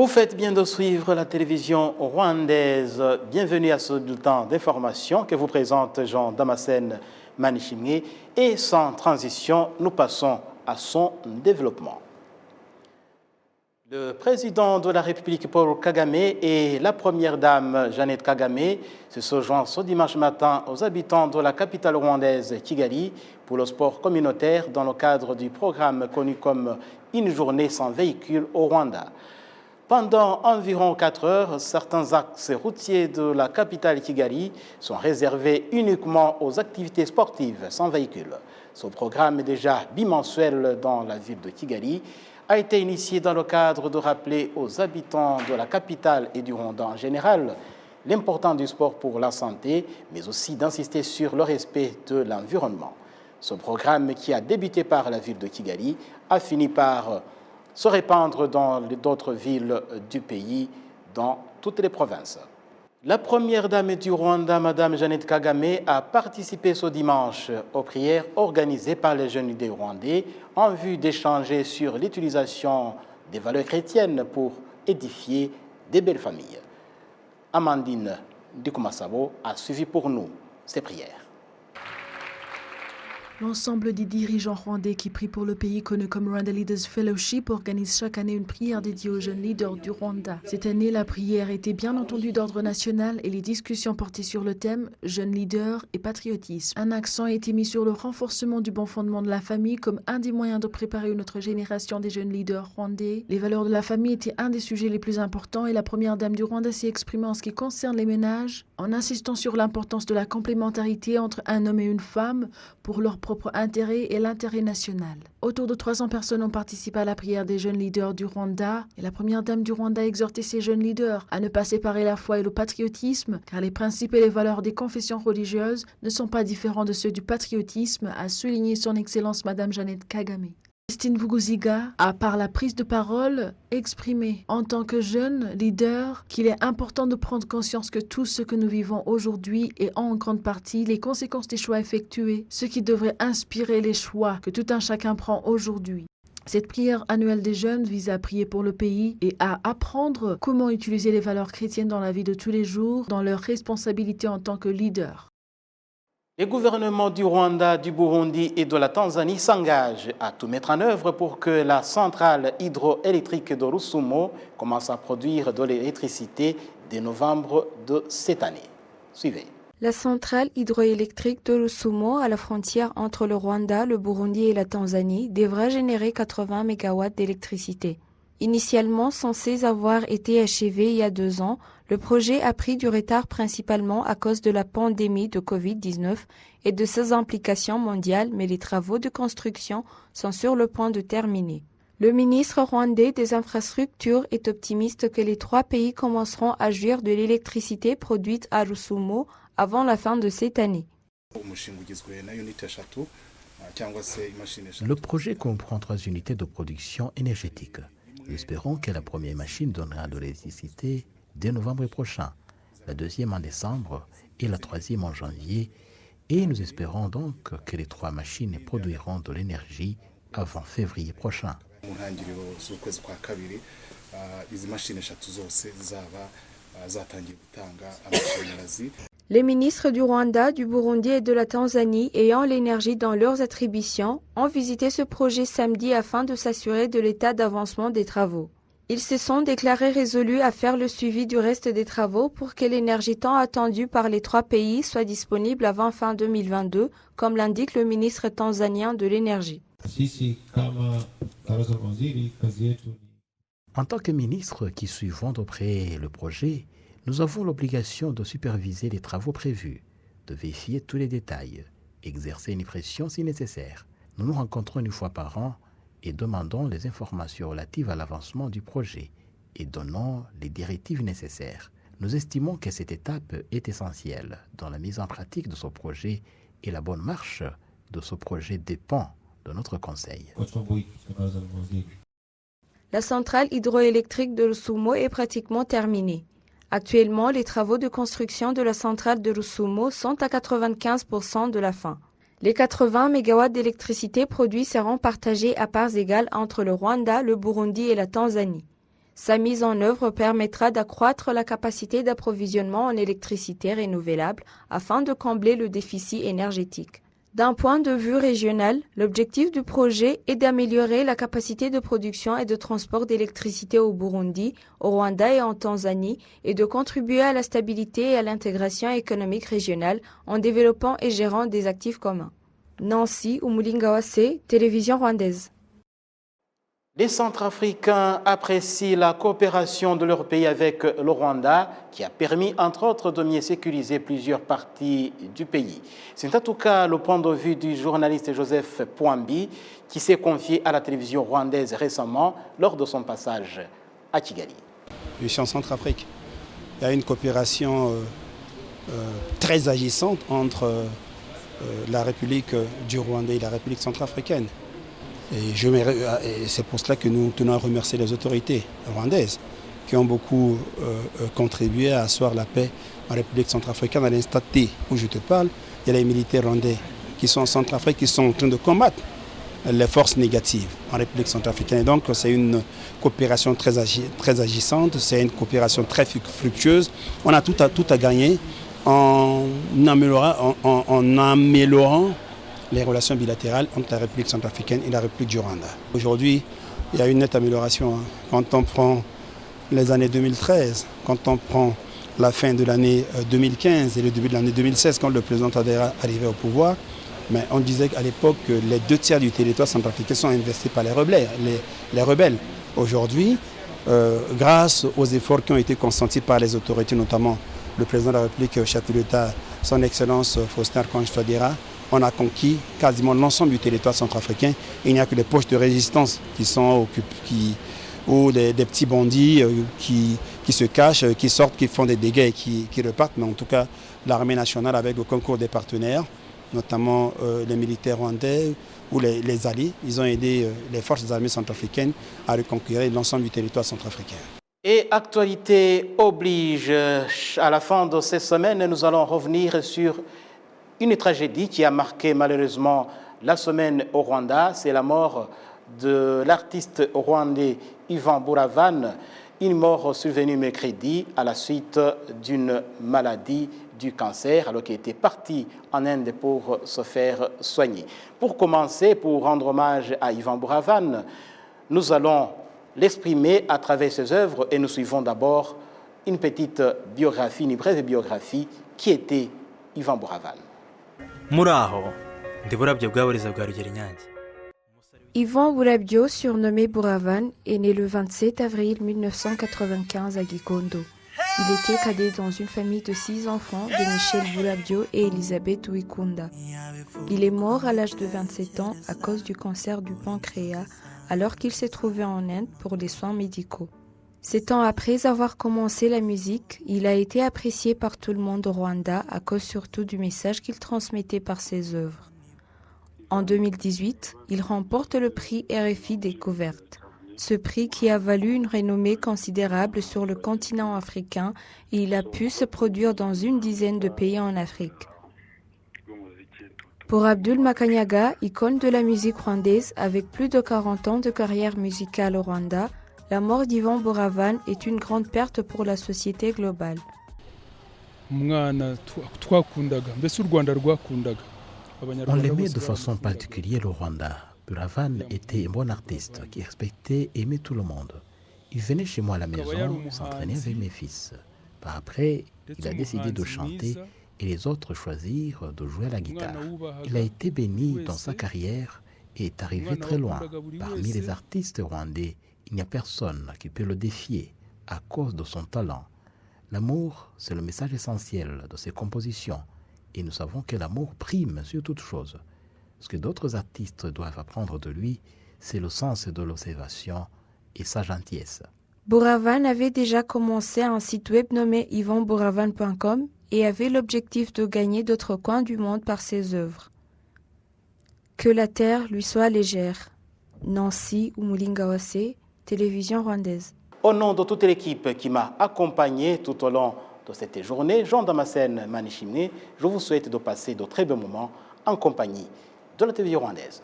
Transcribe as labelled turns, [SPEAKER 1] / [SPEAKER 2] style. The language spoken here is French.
[SPEAKER 1] Vous faites bien de suivre la télévision rwandaise. Bienvenue à ce bulletin d'information que vous présente Jean Damascène Manichimé. Et sans transition, nous passons à son développement. Le président de la République, Paul Kagame, et la première dame, Jeannette Kagame, se joignent ce dimanche matin aux habitants de la capitale rwandaise, Kigali, pour le sport communautaire dans le cadre du programme connu comme Une journée sans véhicule au Rwanda. Pendant environ 4 heures, certains axes routiers de la capitale Kigali sont réservés uniquement aux activités sportives sans véhicule. Ce programme, déjà bimensuel dans la ville de Kigali, a été initié dans le cadre de rappeler aux habitants de la capitale et du Rwanda en général l'importance du sport pour la santé, mais aussi d'insister sur le respect de l'environnement. Ce programme, qui a débuté par la ville de Kigali, a fini par se répandre dans d'autres villes du pays, dans toutes les provinces. La première dame du Rwanda, Mme Jeannette Kagame, a participé ce dimanche aux prières organisées par les jeunes leaders rwandais en vue d'échanger sur l'utilisation des valeurs chrétiennes pour édifier des belles familles. Amandine Dikumasabo a suivi pour nous ces prières.
[SPEAKER 2] L'ensemble des dirigeants rwandais qui prient pour le pays connu comme Rwanda Leaders Fellowship organise chaque année une prière dédiée aux jeunes leaders du Rwanda. Cette année, la prière était bien entendu d'ordre national et les discussions portaient sur le thème « Jeunes leaders et patriotisme ». Un accent a été mis sur le renforcement du bon fondement de la famille comme un des moyens de préparer une autre génération des jeunes leaders rwandais. Les valeurs de la famille étaient un des sujets les plus importants et la première dame du Rwanda s'est exprimée en ce qui concerne les ménages en insistant sur l'importance de la complémentarité entre un homme et une femme pour leur propre intérêt et l'intérêt national. Autour de 300 personnes ont participé à la prière des jeunes leaders du Rwanda et la première dame du Rwanda a exhorté ces jeunes leaders à ne pas séparer la foi et le patriotisme car les principes et les valeurs des confessions religieuses ne sont pas différents de ceux du patriotisme, a souligné son Excellence Madame Jeannette Kagame. Christine Vuguziga a, par la prise de parole, exprimé en tant que jeune leader qu'il est important de prendre conscience que tout ce que nous vivons aujourd'hui est en grande partie les conséquences des choix effectués, ce qui devrait inspirer les choix que tout un chacun prend aujourd'hui. Cette prière annuelle des jeunes vise à prier pour le pays et à apprendre comment utiliser les valeurs chrétiennes dans la vie de tous les jours, dans leurs responsabilités en tant que leader.
[SPEAKER 1] Les gouvernements du Rwanda, du Burundi et de la Tanzanie s'engagent à tout mettre en œuvre pour que la centrale hydroélectrique de Rusumo commence à produire de l'électricité dès novembre de cette année. Suivez.
[SPEAKER 3] La centrale hydroélectrique de Rusumo, à la frontière entre le Rwanda, le Burundi et la Tanzanie, devrait générer 80 MW d'électricité. Initialement censé avoir été achevé il y a 2 ans, le projet a pris du retard principalement à cause de la pandémie de Covid-19 et de ses implications mondiales, mais les travaux de construction sont sur le point de terminer. Le ministre rwandais des Infrastructures est optimiste que les 3 pays commenceront à jouir de l'électricité produite à Rusumo avant la fin de cette année.
[SPEAKER 4] Le projet comprend 3 unités de production énergétique. Nous espérons que la première machine donnera de l'électricité dès novembre prochain, la deuxième en décembre et la troisième en janvier. Et nous espérons donc que les 3 machines produiront de l'énergie avant février prochain.
[SPEAKER 3] Les ministres du Rwanda, du Burundi et de la Tanzanie ayant l'énergie dans leurs attributions ont visité ce projet samedi afin de s'assurer de l'état d'avancement des travaux. Ils se sont déclarés résolus à faire le suivi du reste des travaux pour que l'énergie tant attendue par les 3 pays soit disponible avant fin 2022, comme l'indique le ministre tanzanien de l'énergie.
[SPEAKER 4] En tant que ministre qui suivons de près le projet, nous avons l'obligation de superviser les travaux prévus, de vérifier tous les détails, exercer une pression si nécessaire. Nous nous rencontrons 1 fois par an et demandons les informations relatives à l'avancement du projet et donnons les directives nécessaires. Nous estimons que cette étape est essentielle dans la mise en pratique de ce projet et la bonne marche de ce projet dépend de notre conseil.
[SPEAKER 3] La centrale hydroélectrique de Rusumo est pratiquement terminée. Actuellement, les travaux de construction de la centrale de Rusumo sont à 95% de la fin. Les 80 MW d'électricité produits seront partagés à parts égales entre le Rwanda, le Burundi et la Tanzanie. Sa mise en œuvre permettra d'accroître la capacité d'approvisionnement en électricité renouvelable afin de combler le déficit énergétique. D'un point de vue régional, l'objectif du projet est d'améliorer la capacité de production et de transport d'électricité au Burundi, au Rwanda et en Tanzanie et de contribuer à la stabilité et à l'intégration économique régionale en développant et gérant des actifs communs. Nancy Umulingawase, télévision rwandaise.
[SPEAKER 1] Les Centrafricains apprécient la coopération de leur pays avec le Rwanda qui a permis, entre autres, de mieux sécuriser plusieurs parties du pays. C'est en tout cas le point de vue du journaliste Joseph Pouambi qui s'est confié à la télévision rwandaise récemment lors de son passage à Kigali.
[SPEAKER 5] Je suis en Centrafrique. Il y a une coopération très agissante entre la République du Rwanda et la République centrafricaine. Et c'est pour cela que nous tenons à remercier les autorités rwandaises qui ont beaucoup contribué à asseoir la paix en République centrafricaine. À l'instant T où je te parle, il y a les militaires rwandais qui sont en Centrafrique, qui sont en train de combattre les forces négatives en République centrafricaine. Et donc c'est une coopération très agissante, c'est une coopération très fructueuse. On a tout à gagner en améliorant les relations bilatérales entre la République centrafricaine et la République du Rwanda. Aujourd'hui, il y a une nette amélioration. Quand on prend les années 2013, quand on prend la fin de l'année 2015 et le début de l'année 2016, quand le président Touadéra arrivait au pouvoir, mais on disait qu'à l'époque que les 2 tiers du territoire centrafricain sont investis par les rebelles. Aujourd'hui, grâce aux efforts qui ont été consentis par les autorités, notamment le président de la République, chef de l'État, son Excellence Faustin Archange Touadéra, on a conquis quasiment l'ensemble du territoire centrafricain. Il n'y a que les poches de résistance qui sont occupées, ou des petits bandits qui se cachent, qui sortent, qui font des dégâts et qui repartent. Mais en tout cas, l'armée nationale, avec le concours des partenaires, notamment les militaires rwandais ou les alliés, ils ont aidé les forces des armées centrafricaines à reconquérir l'ensemble du territoire centrafricain.
[SPEAKER 1] Et actualité oblige, à la fin de cette semaine, nous allons revenir sur une tragédie qui a marqué malheureusement la semaine au Rwanda. C'est la mort de l'artiste rwandais Yvan Buravan, une mort survenue mercredi à la suite d'une maladie du cancer, alors qu'il était parti en Inde pour se faire soigner. Pour commencer, pour rendre hommage à Yvan Buravan, nous allons l'exprimer à travers ses œuvres et nous suivons d'abord une petite biographie, une brève biographie qui était Yvan Buravan.
[SPEAKER 3] Yvan Burabyo, surnommé Buravan, est né le 27 avril 1995 à Gikondo. Il était cadet dans une famille de 6 enfants de Michel Burabyo et Elisabeth Uikunda. Il est mort à l'âge de 27 ans à cause du cancer du pancréas alors qu'il s'est trouvé en Inde pour les soins médicaux. 7 ans après avoir commencé la musique, il a été apprécié par tout le monde au Rwanda à cause surtout du message qu'il transmettait par ses œuvres. En 2018, il remporte le prix RFI Découverte. Ce prix qui a valu une renommée considérable sur le continent africain et il a pu se produire dans une dizaine de pays en Afrique. Pour Abdul Makanyaga, icône de la musique rwandaise avec plus de 40 ans de carrière musicale au Rwanda, la mort d'Yvan Buravan est une grande perte pour la société globale.
[SPEAKER 4] On l'aimait de façon particulière au Rwanda. Buravan était un bon artiste qui respectait et aimait tout le monde. Il venait chez moi à la maison, s'entraîner avec mes fils. Par après, il a décidé de chanter et les autres choisirent de jouer à la guitare. Il a été béni dans sa carrière et est arrivé très loin. Parmi les artistes rwandais, il n'y a personne qui peut le défier à cause de son talent. L'amour, c'est le message essentiel de ses compositions. Et nous savons que l'amour prime sur toute chose. Ce que d'autres artistes doivent apprendre de lui, c'est le sens de l'observation et sa gentillesse.
[SPEAKER 3] Buravan avait déjà commencé un site web nommé ivanburavan.com et avait l'objectif de gagner d'autres coins du monde par ses œuvres. Que la terre lui soit légère. Nancy Umulingawase, télévision rwandaise.
[SPEAKER 1] Au nom de toute l'équipe qui m'a accompagné tout au long de cette journée, Jean Damascène Manishimné, je vous souhaite de passer de très bons moments en compagnie de la télévision rwandaise.